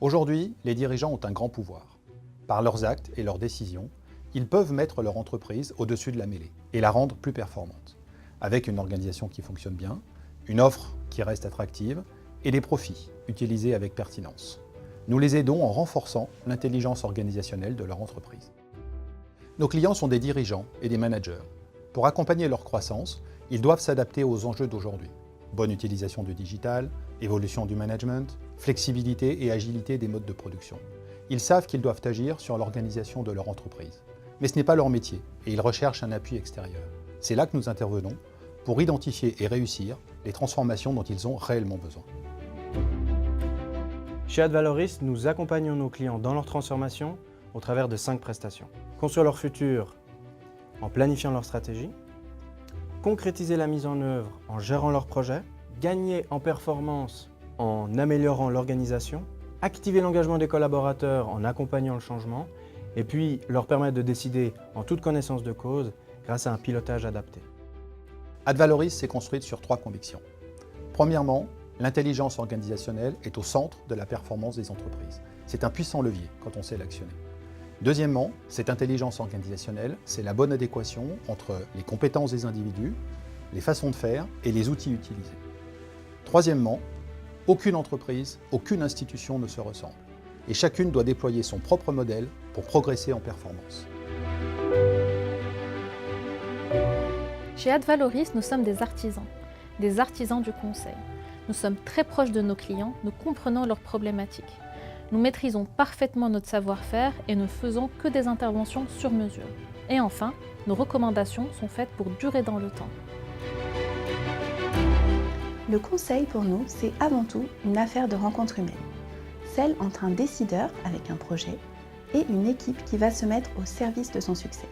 Aujourd'hui, les dirigeants ont un grand pouvoir. Par leurs actes et leurs décisions, ils peuvent mettre leur entreprise au-dessus de la mêlée et la rendre plus performante, avec une organisation qui fonctionne bien, une offre qui reste attractive et des profits utilisés avec pertinence. Nous les aidons en renforçant l'intelligence organisationnelle de leur entreprise. Nos clients sont des dirigeants et des managers. Pour accompagner leur croissance, ils doivent s'adapter aux enjeux d'aujourd'hui. Bonne utilisation du digital, évolution du management, flexibilité et agilité des modes de production. Ils savent qu'ils doivent agir sur l'organisation de leur entreprise. Mais ce n'est pas leur métier et ils recherchent un appui extérieur. C'est là que nous intervenons pour identifier et réussir les transformations dont ils ont réellement besoin. Chez Advaloris, nous accompagnons nos clients dans leur transformation au travers de 5 prestations. Construire leur futur en planifiant leur stratégie, concrétiser la mise en œuvre en gérant leurs projets, gagner en performance en améliorant l'organisation, activer l'engagement des collaborateurs en accompagnant le changement, et puis leur permettre de décider en toute connaissance de cause grâce à un pilotage adapté. Advaloris s'est construite sur 3 convictions. Premièrement, l'intelligence organisationnelle est au centre de la performance des entreprises. C'est un puissant levier quand on sait l'actionner. Deuxièmement, cette intelligence organisationnelle, c'est la bonne adéquation entre les compétences des individus, les façons de faire et les outils utilisés. Troisièmement, aucune entreprise, aucune institution ne se ressemble. Et chacune doit déployer son propre modèle pour progresser en performance. Chez Advaloris, nous sommes des artisans du conseil. Nous sommes très proches de nos clients, nous comprenons leurs problématiques. Nous maîtrisons parfaitement notre savoir-faire et ne faisons que des interventions sur mesure. Et enfin, nos recommandations sont faites pour durer dans le temps. Le conseil pour nous, c'est avant tout une affaire de rencontre humaine. Celle entre un décideur avec un projet et une équipe qui va se mettre au service de son succès.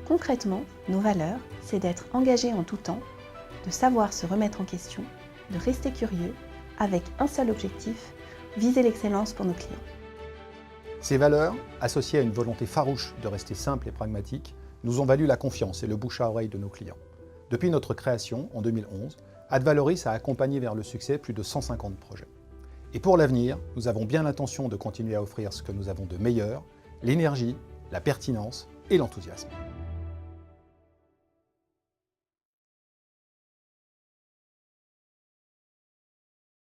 Concrètement, nos valeurs, c'est d'être engagé en tout temps, de savoir se remettre en question, de rester curieux, avec un seul objectif, viser l'excellence pour nos clients. Ces valeurs, associées à une volonté farouche de rester simple et pragmatique, nous ont valu la confiance et le bouche à oreille de nos clients. Depuis notre création, en 2011, Advaloris a accompagné vers le succès plus de 150 projets. Et pour l'avenir, nous avons bien l'intention de continuer à offrir ce que nous avons de meilleur, l'énergie, la pertinence et l'enthousiasme.